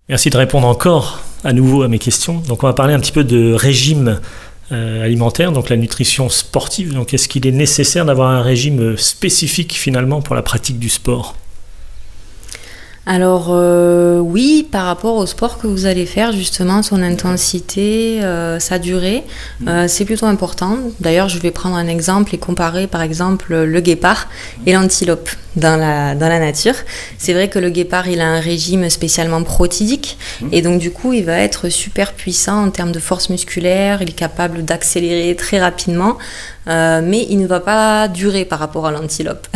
Merci de répondre encore à nouveau à mes questions. Donc on va parler un petit peu de régime alimentaire, donc la nutrition sportive. Donc est-ce qu'il est nécessaire d'avoir un régime spécifique finalement pour la pratique du sport ? Alors oui, par rapport au sport que vous allez faire, justement, son intensité, sa durée, c'est plutôt important. D'ailleurs, je vais prendre un exemple et comparer par exemple le guépard et l'antilope dans la nature. C'est vrai que le guépard, il a un régime spécialement protidique et donc du coup, il va être super puissant en termes de force musculaire, il est capable d'accélérer très rapidement. Mais il ne va pas durer par rapport à l'antilope.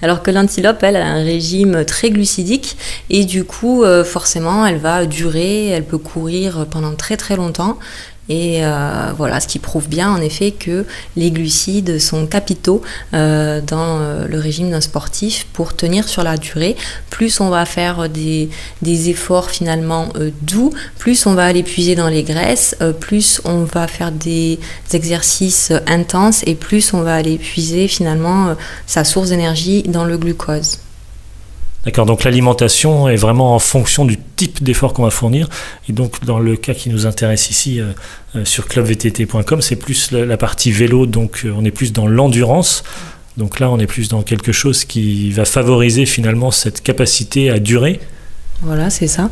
Alors que l'antilope, elle a un régime très glucidique et du coup, forcément, elle va durer, elle peut courir pendant très très longtemps. Et voilà, ce qui prouve bien en effet que les glucides sont capitaux dans le régime d'un sportif pour tenir sur la durée. Plus on va faire des efforts finalement doux, plus on va aller puiser dans les graisses, plus on va faire des exercices intenses et plus on va aller puiser finalement sa source d'énergie dans le glucose. D'accord, donc l'alimentation est vraiment en fonction du type d'effort qu'on va fournir. Et donc dans le cas qui nous intéresse ici sur clubvtt.com, c'est plus la partie vélo, donc on est plus dans l'endurance. Donc là on est plus dans quelque chose qui va favoriser finalement cette capacité à durer. Voilà, c'est ça.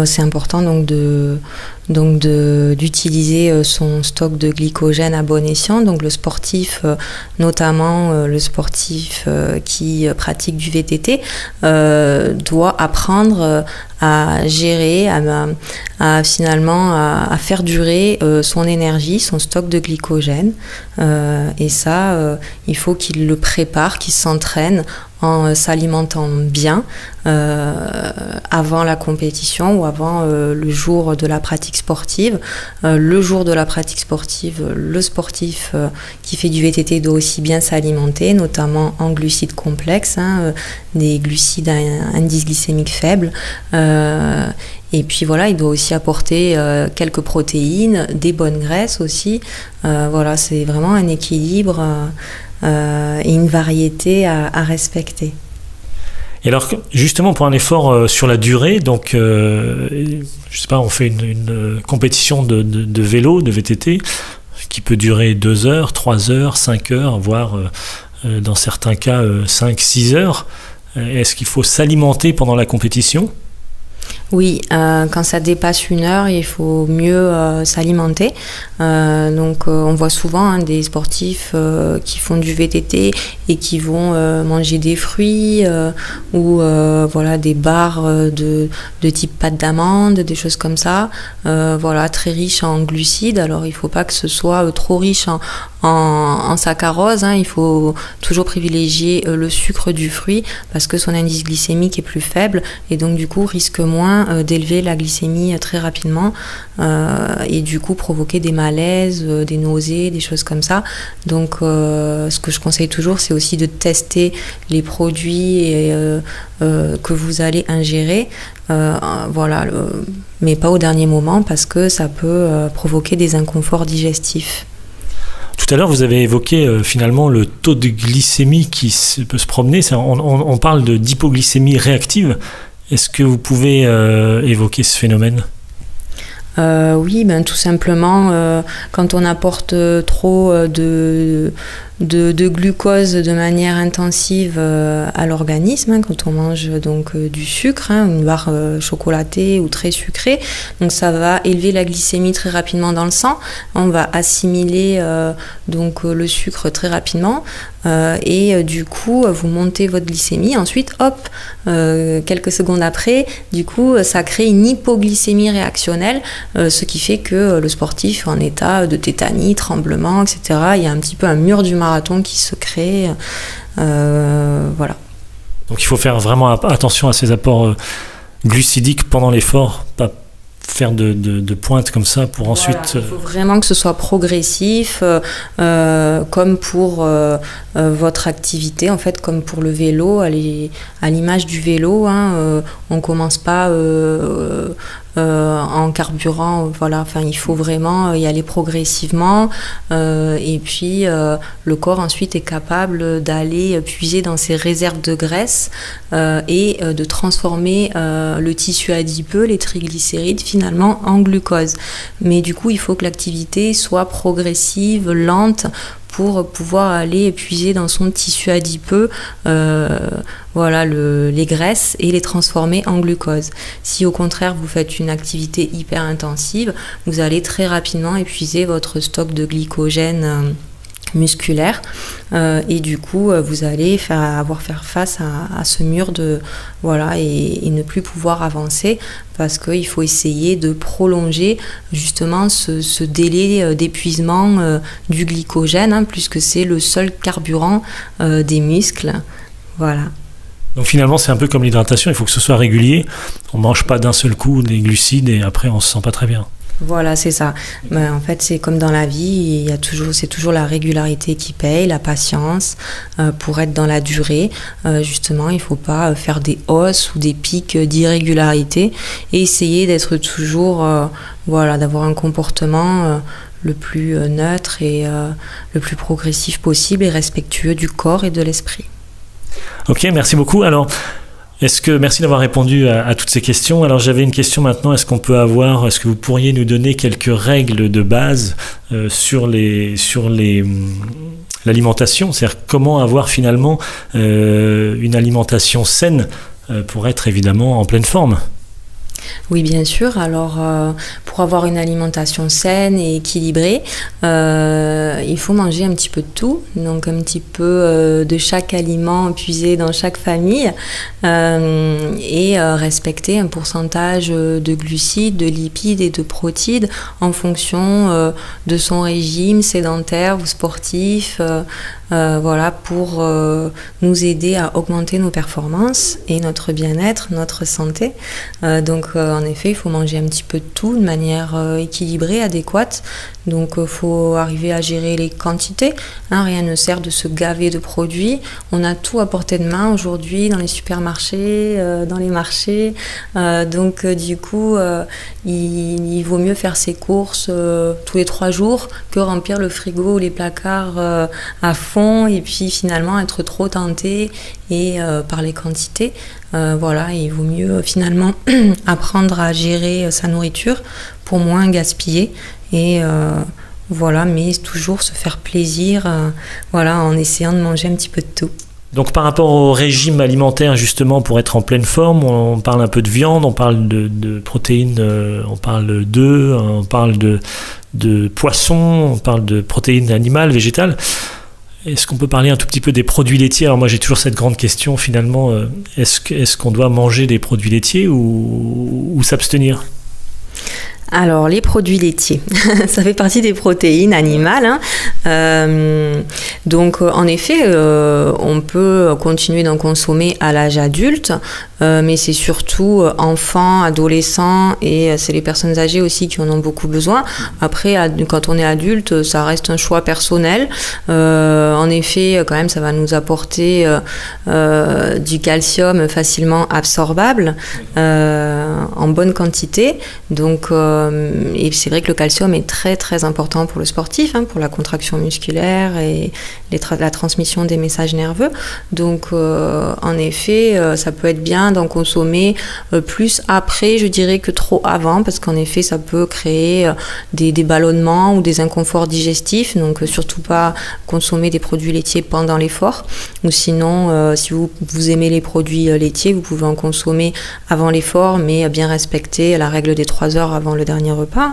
C'est important d'utiliser son stock de glycogène à bon escient. Donc le sportif, notamment le sportif qui pratique du VTT, doit apprendre à gérer, à faire durer son énergie, son stock de glycogène. Et ça, il faut qu'il le prépare, qu'il s'entraîne en s'alimentant bien avant la compétition ou avant le jour de la pratique sportive. Le jour de la pratique sportive, le sportif qui fait du VTT doit aussi bien s'alimenter, notamment en glucides complexes, des glucides à indice glycémique faible. Et puis voilà, il doit aussi apporter quelques protéines, des bonnes graisses aussi. Voilà, c'est vraiment un équilibre et une variété à respecter. Et alors justement pour un effort sur la durée, donc je sais pas, on fait une compétition de vélo, de VTT, qui peut durer 2 heures, 3 heures, 5 heures, voire dans certains cas 5-6 heures. Est-ce qu'il faut s'alimenter pendant la compétition ? Oui, quand ça dépasse 1 heure, il faut mieux s'alimenter. Donc on voit souvent des sportifs qui font du VTT et qui vont manger des fruits ou voilà, des barres de type pâte d'amande, des choses comme ça. Voilà, très riche en glucides. Alors il ne faut pas que ce soit trop riche en saccharose. Il faut toujours privilégier le sucre du fruit parce que son indice glycémique est plus faible et donc du coup risque moins d'élever la glycémie très rapidement et du coup provoquer des malaises, des nausées, des choses comme ça. Donc ce que je conseille toujours, c'est aussi de tester les produits que vous allez ingérer, voilà, mais pas au dernier moment parce que ça peut provoquer des inconforts digestifs. Tout à l'heure, vous avez évoqué finalement le taux de glycémie qui peut se promener. On parle d'hypoglycémie réactive. Est-ce que vous pouvez évoquer ce phénomène ? Oui, tout simplement, quand on apporte trop de glucose de manière intensive à l'organisme, quand on mange donc du sucre, une barre chocolatée ou très sucrée, donc ça va élever la glycémie très rapidement dans le sang. On va assimiler donc le sucre très rapidement et du coup vous montez votre glycémie. Ensuite, hop, quelques secondes après, du coup ça crée une hypoglycémie réactionnelle, ce qui fait que le sportif est en état de tétanie, tremblement, etc. Il y a un petit peu un mur du marathon qui se crée, voilà. Donc il faut faire vraiment attention à ces apports glucidiques pendant l'effort, pas faire de pointe comme ça pour ensuite... Voilà, il faut vraiment que ce soit progressif, comme pour votre activité, en fait, comme pour le vélo, à l'image du vélo, on commence pas en carburant. Voilà, enfin, il faut vraiment y aller progressivement. Et puis, le corps ensuite est capable d'aller puiser dans ses réserves de graisse et de transformer le tissu adipeux, les triglycérides, finalement en glucose. Mais du coup, il faut que l'activité soit progressive, lente, pour pouvoir aller puiser dans son tissu adipeux les graisses et les transformer en glucose. Si au contraire vous faites une activité hyper intensive, vous allez très rapidement épuiser votre stock de glycogène musculaire et du coup vous allez faire face à ce mur et ne plus pouvoir avancer parce qu'il faut essayer de prolonger justement ce délai d'épuisement du glycogène puisque c'est le seul carburant des muscles. Voilà. Donc finalement c'est un peu comme l'hydratation, il faut que ce soit régulier, on ne mange pas d'un seul coup des glucides et après on se sent pas très bien. Voilà, c'est ça. Mais en fait, c'est comme dans la vie, c'est toujours la régularité qui paye, la patience pour être dans la durée. Justement, il ne faut pas faire des hausses ou des pics d'irrégularité et essayer d'être toujours, d'avoir un comportement le plus neutre et le plus progressif possible et respectueux du corps et de l'esprit. Ok, merci beaucoup. Alors, merci d'avoir répondu à toutes ces questions. Alors j'avais une question maintenant, est-ce que vous pourriez nous donner quelques règles de base sur l'alimentation, c'est-à-dire comment avoir finalement une alimentation saine pour être évidemment en pleine forme? Oui, bien sûr. Alors, pour avoir une alimentation saine et équilibrée, il faut manger un petit peu de tout, donc un petit peu de chaque aliment puisé dans chaque famille et respecter un pourcentage de glucides, de lipides et de protides en fonction de son régime sédentaire ou sportif. Pour nous aider à augmenter nos performances et notre bien-être, notre santé. En effet, il faut manger un petit peu de tout de manière équilibrée, adéquate. Donc, il faut arriver à gérer les quantités. Rien ne sert de se gaver de produits. On a tout à portée de main aujourd'hui dans les supermarchés, dans les marchés. Il vaut mieux faire ses courses tous les 3 jours que remplir le frigo ou les placards à fond et puis finalement être trop tenté par les quantités. Il vaut mieux finalement apprendre à gérer sa nourriture pour moins gaspiller mais toujours se faire plaisir en essayant de manger un petit peu de tout. Donc par rapport au régime alimentaire justement pour être en pleine forme, on parle un peu de viande, on parle de protéines, on parle d'œufs, on parle de poissons, on parle de protéines animales, végétales. Est-ce qu'on peut parler un tout petit peu des produits laitiers? Alors moi j'ai toujours cette grande question finalement, est-ce qu'on doit manger des produits laitiers ou s'abstenir? Alors, les produits laitiers, ça fait partie des protéines animales. En effet, on peut continuer d'en consommer à l'âge adulte, mais c'est surtout enfants, adolescents et c'est les personnes âgées aussi qui en ont beaucoup besoin. Après, quand on est adulte, ça reste un choix personnel. En effet, quand même, ça va nous apporter du calcium facilement absorbable en bonne quantité. Et c'est vrai que le calcium est très très important pour le sportif, pour la contraction musculaire et la transmission des messages nerveux. Donc en effet, ça peut être bien d'en consommer plus après, je dirais, que trop avant, parce qu'en effet, ça peut créer des ballonnements ou des inconforts digestifs. Donc surtout pas consommer des produits laitiers pendant l'effort. Ou sinon, si vous aimez les produits laitiers, vous pouvez en consommer avant l'effort, mais bien respecter la règle des 3 heures avant le dernier repas.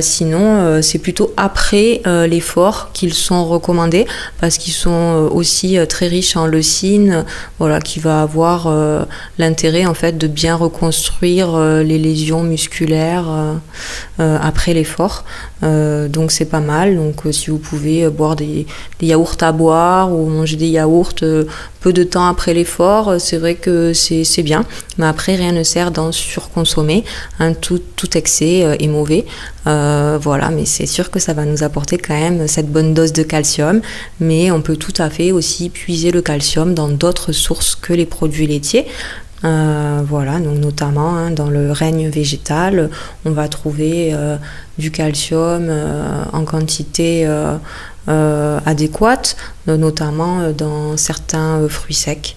Sinon, c'est plutôt après l'effort qu'ils sont recommandés parce qu'ils sont aussi très riches en leucine, qui va avoir l'intérêt en fait de bien reconstruire les lésions musculaires après l'effort. Donc c'est pas mal. Donc si vous pouvez boire des yaourts à boire ou manger des yaourts peu de temps après l'effort, c'est vrai que c'est bien. Mais après, rien ne sert d'en surconsommer. Tout excès est mauvais. Mais c'est sûr que ça va nous apporter quand même cette bonne dose de calcium. Mais on peut tout à fait aussi puiser le calcium dans d'autres sources que les produits laitiers. Voilà, donc notamment dans le règne végétal, on va trouver du calcium en quantité adéquate, notamment dans certains fruits secs.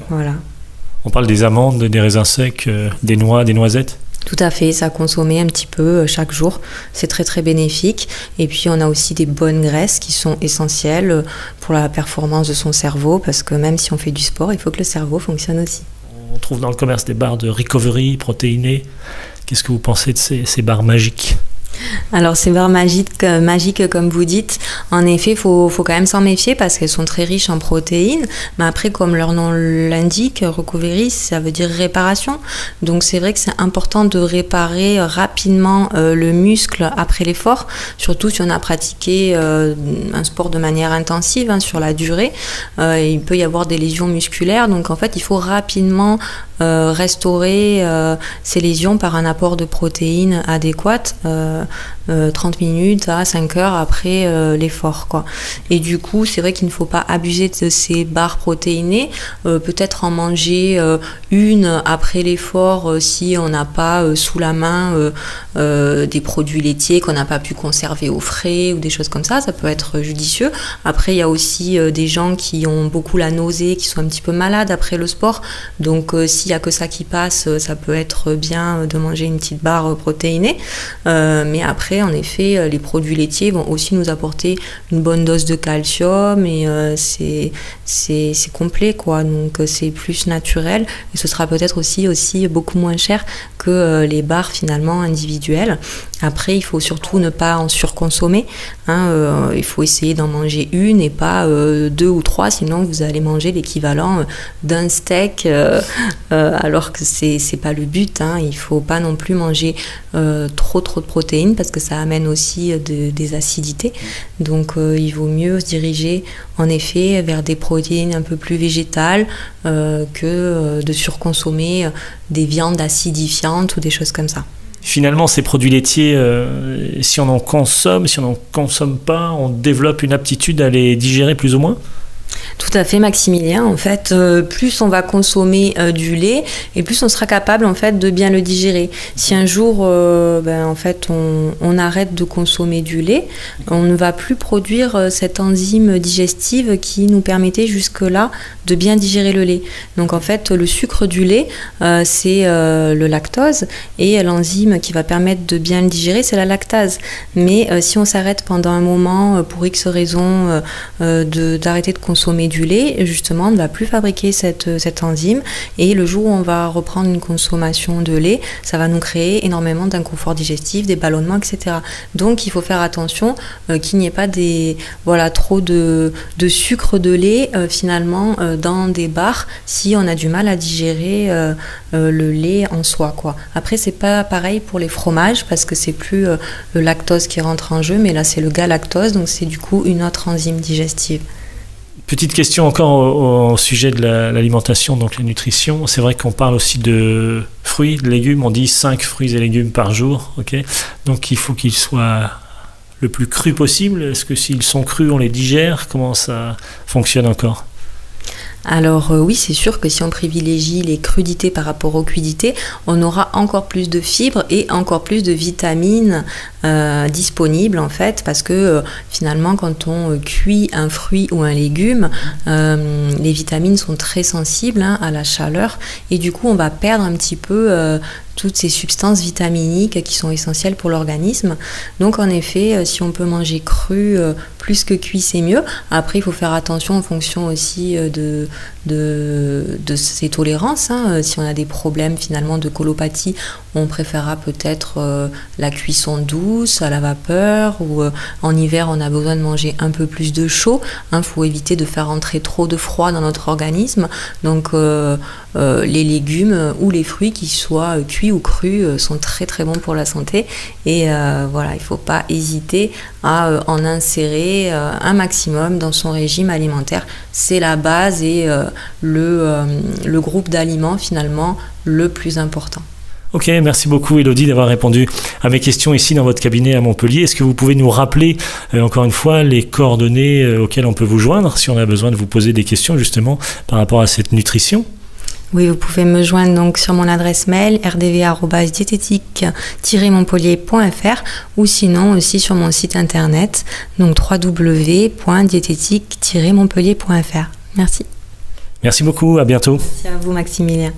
Voilà. On parle des amandes, des raisins secs, des noix, des noisettes. Tout à fait, ça consommer un petit peu chaque jour, c'est très très bénéfique. Et puis on a aussi des bonnes graisses qui sont essentielles pour la performance de son cerveau, parce que même si on fait du sport, il faut que le cerveau fonctionne aussi. On trouve dans le commerce des barres de recovery protéinées. Qu'est-ce que vous pensez de ces barres magiques ? Alors ces barres magiques comme vous dites, en effet, faut quand même s'en méfier parce qu'elles sont très riches en protéines. Mais après, comme leur nom l'indique, recovery, ça veut dire réparation. Donc c'est vrai que c'est important de réparer rapidement le muscle après l'effort, surtout si on a pratiqué un sport de manière intensive sur la durée. Il peut y avoir des lésions musculaires, donc en fait, il faut rapidement restaurer ces lésions par un apport de protéines adéquat, 30 minutes à 5 heures après l'effort, quoi. Et du coup, c'est vrai qu'il ne faut pas abuser de ces barres protéinées, peut-être en manger une après l'effort si on n'a pas sous la main des produits laitiers qu'on n'a pas pu conserver au frais ou des choses comme ça peut être judicieux. Après, il y a aussi des gens qui ont beaucoup la nausée, qui sont un petit peu malades après le sport, donc s'il n'y a que ça qui passe, ça peut être bien de manger une petite barre protéinée, mais après, en effet, les produits laitiers vont aussi nous apporter une bonne dose de calcium et c'est complet, quoi. Donc c'est plus naturel et ce sera peut-être aussi beaucoup moins cher que les barres finalement individuelles. Après, il faut surtout ne pas en surconsommer. Il faut essayer d'en manger une et pas 2 ou 3, sinon vous allez manger l'équivalent d'un steak, alors que c'est pas le but. Il faut pas non plus manger trop de protéines parce que ça amène aussi des acidités. Donc il vaut mieux se diriger en effet vers des protéines un peu plus végétales que de surconsommer des viandes acidifiantes ou des choses comme ça. Finalement, ces produits laitiers, si on en consomme, si on n'en consomme pas, on développe une aptitude à les digérer plus ou moins ? Tout à fait, Maximilien. En fait, plus on va consommer du lait et plus on sera capable en fait de bien le digérer. Si un jour, en fait, on arrête de consommer du lait, on ne va plus produire cette enzyme digestive qui nous permettait jusque-là de bien digérer le lait. Donc en fait, le sucre du lait, c'est le lactose et l'enzyme qui va permettre de bien le digérer, c'est la lactase. Mais si on s'arrête pendant un moment pour X raisons d'arrêter de consommer du lait, justement, on ne va plus fabriquer cette enzyme et le jour où on va reprendre une consommation de lait, ça va nous créer énormément d'inconfort digestif, des ballonnements, etc. Donc il faut faire attention qu'il n'y ait pas trop de sucre de lait finalement dans des barres si on a du mal à digérer le lait en soi, quoi. Après, c'est pas pareil pour les fromages parce que c'est plus le lactose qui rentre en jeu, mais là c'est le galactose, donc c'est du coup une autre enzyme digestive. Petite question encore au sujet de l'alimentation, donc la nutrition. C'est vrai qu'on parle aussi de fruits, de légumes. On dit 5 fruits et légumes par jour. Okay, donc il faut qu'ils soient le plus crus possible. Est-ce que s'ils sont crus, on les digère ? Comment ça fonctionne encore ? Alors oui, c'est sûr que si on privilégie les crudités par rapport aux cuidités, on aura encore plus de fibres et encore plus de vitamines disponibles en fait, parce que finalement quand on cuit un fruit ou un légume, les vitamines sont très sensibles à la chaleur et du coup on va perdre un petit peu toutes ces substances vitaminiques qui sont essentielles pour l'organisme. Donc en effet, si on peut manger cru plus que cuit, c'est mieux. Après, il faut faire attention en fonction aussi de ses tolérances. Si on a des problèmes finalement de colopathie, on préférera peut-être la cuisson douce à la vapeur, ou en hiver on a besoin de manger un peu plus de chaud. Faut éviter de faire entrer trop de froid dans notre organisme. Donc les légumes ou les fruits, qui soient cuits ou crus, sont très très bons pour la santé. Et voilà, il ne faut pas hésiter à en insérer un maximum dans son régime alimentaire. C'est la base et le groupe d'aliments finalement le plus important. Ok, merci beaucoup Élodie d'avoir répondu à mes questions ici dans votre cabinet à Montpellier. Est-ce que vous pouvez nous rappeler encore une fois les coordonnées auxquelles on peut vous joindre si on a besoin de vous poser des questions justement par rapport à cette nutrition ? Oui, vous pouvez me joindre donc sur mon adresse mail rdv@diététique-montpellier.fr ou sinon aussi sur mon site internet donc www.diététique-montpellier.fr. Merci. Merci beaucoup, à bientôt. Merci à vous Maximilien.